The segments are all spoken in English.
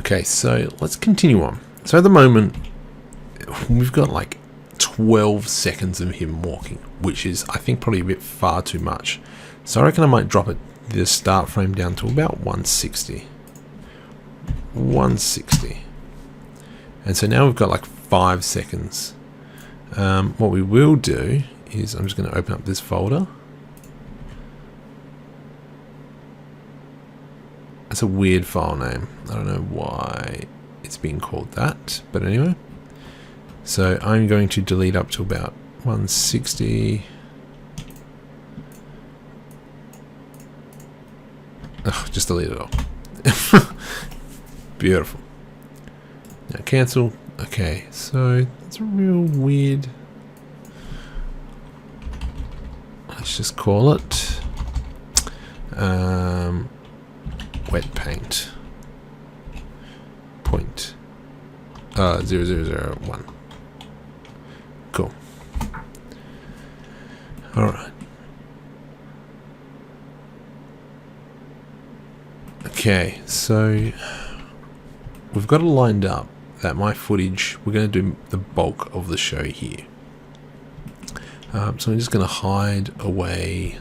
Okay, so let's continue on. So at the moment, we've got like 12 seconds of him walking, which is, I think, probably a bit far too much. So I reckon I might drop the start frame down to about 160. 160. And so now we've got like 5 seconds. What we will do is, I'm just going to open up this folder. That's a weird file name. I don't know why it's being called that, but anyway. So I'm going to delete up to about 160. Oh, just delete it all. Beautiful. Now cancel. Okay, so that's a real weird. Let's just call it wet paint point 0001. Cool. All right. Okay, so we've got it lined up that my footage, we're going to do the bulk of the show here. So I'm just going to hide away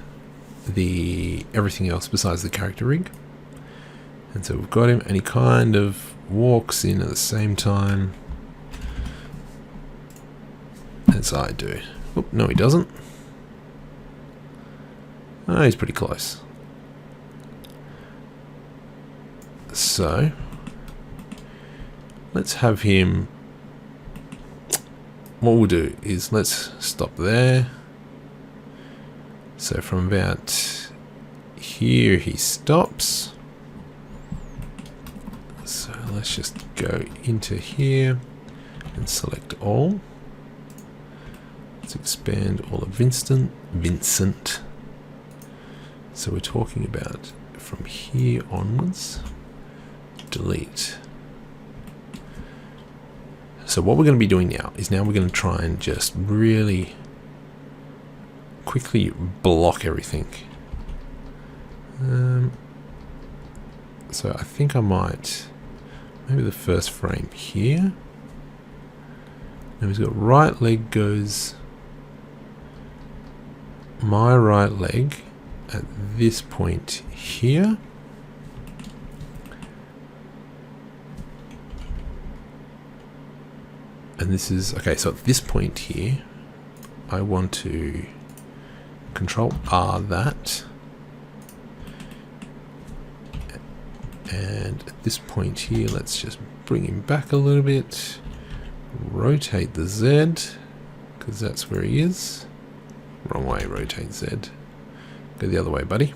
everything else besides the character rig. And so we've got him, and he kind of walks in at the same time as I do. Oop, no, he doesn't. Oh, he's pretty close. So let's have him. What we'll do is let's stop there. So from about here he stops. So let's just go into here and select all. Let's expand all of Vincent. So we're talking about from here onwards. Delete. So what we're going to be doing now is we're going to try and just really quickly block everything. So I think I might, maybe the first frame here. Now he's got right leg goes, my right leg at this point here. And this is, okay, so at this point here, I want to Control R that. And at this point here, let's just bring him back a little bit. Rotate the Z, because that's where he is. Wrong way, rotate Z. Go the other way, buddy.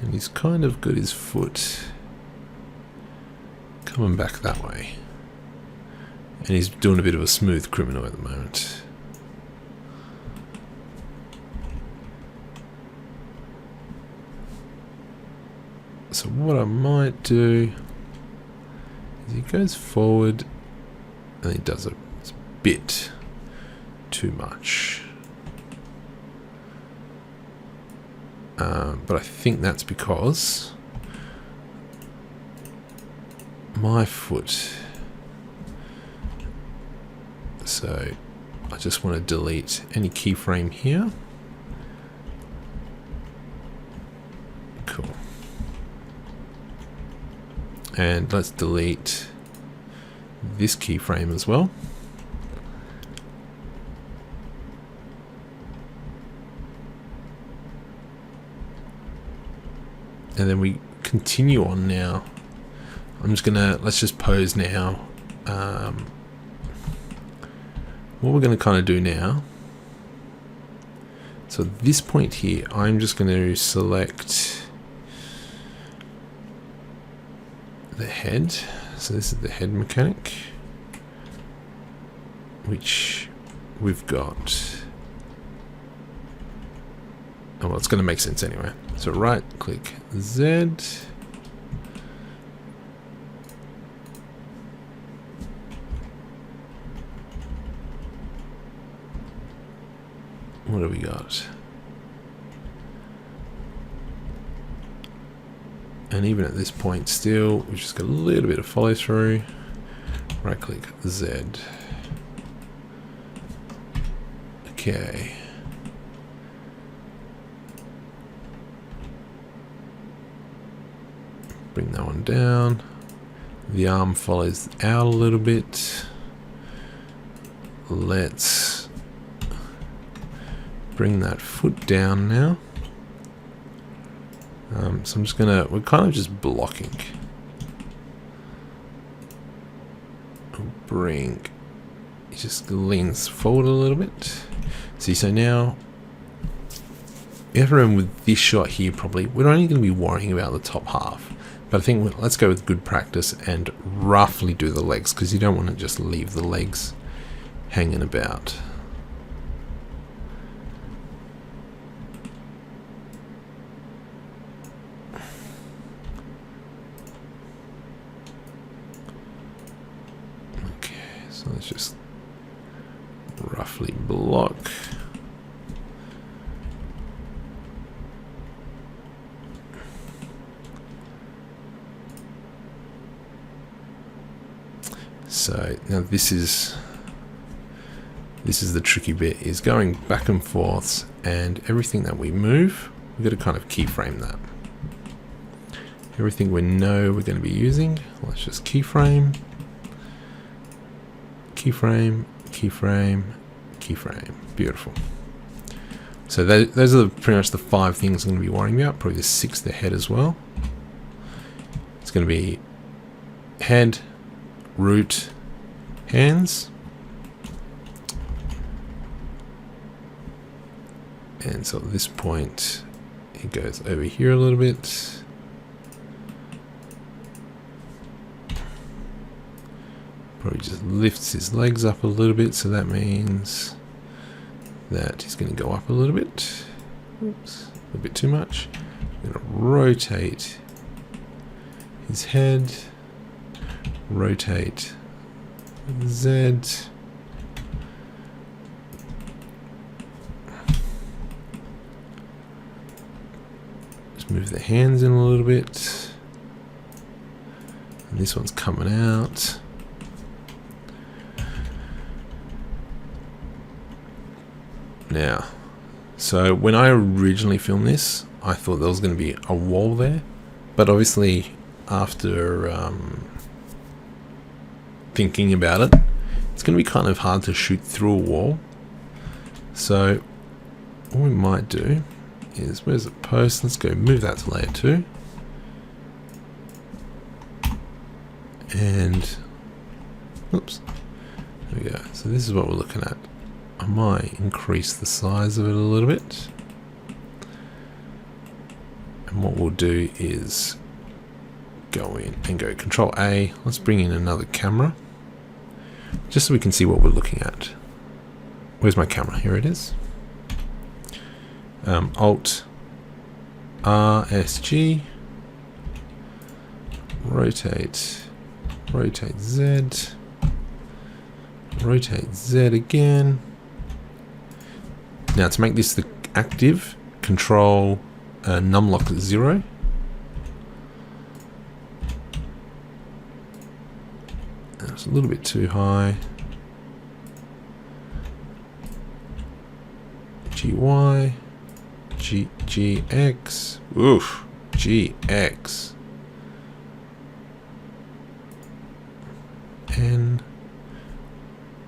And he's kind of got his foot coming back that way. And he's doing a bit of a smooth criminal at the moment. So what I might do is he goes forward and he does a bit too much. But I think that's because my foot. So I just want to delete any keyframe here. Cool. And let's delete this keyframe as well. And then we continue on now. I'm just gonna, let's just pose now. What we're gonna kind of do now. So at this point here, I'm just gonna select the head. So this is the head mechanic, which we've got. Oh, well, it's going to make sense anyway. So right click Z. What do we got? And even at this point still, we've just got a little bit of follow through. Right click Z. Okay. Bring that one down. The arm follows out a little bit. Let's bring that foot down now. So I'm just gonna, we're kind of just blocking. Bring, it just leans forward a little bit. See, so now, you have to remember with this shot here, probably, we're only going to be worrying about the top half. But I think let's go with good practice and roughly do the legs, because you don't want to just leave the legs hanging about. So let's just roughly block. So now this is the tricky bit, is going back and forths, and everything that we move, we've got to kind of keyframe that. Everything we know we're going to be using, let's just keyframe. Keyframe, keyframe, keyframe. Beautiful. So those are pretty much the 5 things I'm going to be worrying about. Probably the 6th ahead as well. It's going to be head, root, hands. And so at this point, it goes over here a little bit. Probably just lifts his legs up a little bit, so that means that he's going to go up a little bit. Oops, a bit too much. I'm going to rotate his head, rotate Z. Just move the hands in a little bit. And this one's coming out. Now, so when I originally filmed this, I thought there was going to be a wall there, but obviously after thinking about it, it's going to be kind of hard to shoot through a wall. So what we might do is, where's the post? Let's go move that to layer 2. And, oops, there we go. So this is what we're looking at. I might increase the size of it a little bit. And what we'll do is go in and go Control A. Let's bring in another camera, just so we can see what we're looking at. Where's my camera? Here it is. Alt R S G. Rotate Z. Rotate Z again. Now to make this the active, Control numlock 0. That's a little bit too high. GY, GX, oof, GX, N,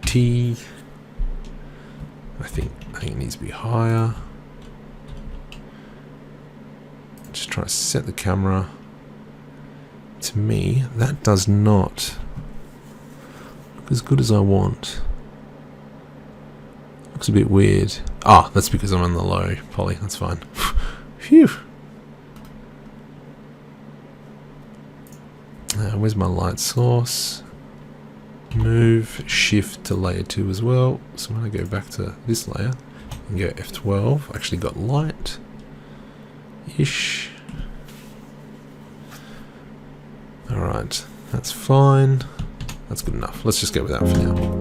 T. I think it needs to be higher. Just try to set the camera. To me, that does not look as good as I want. Looks a bit weird. Ah, that's because I'm on the low poly. That's fine. Phew. Where's my light source? Move, shift to layer 2 as well. So I'm going to go back to this layer and go F12. Actually got light-ish. Alright, that's fine. That's good enough. Let's just go with that for now.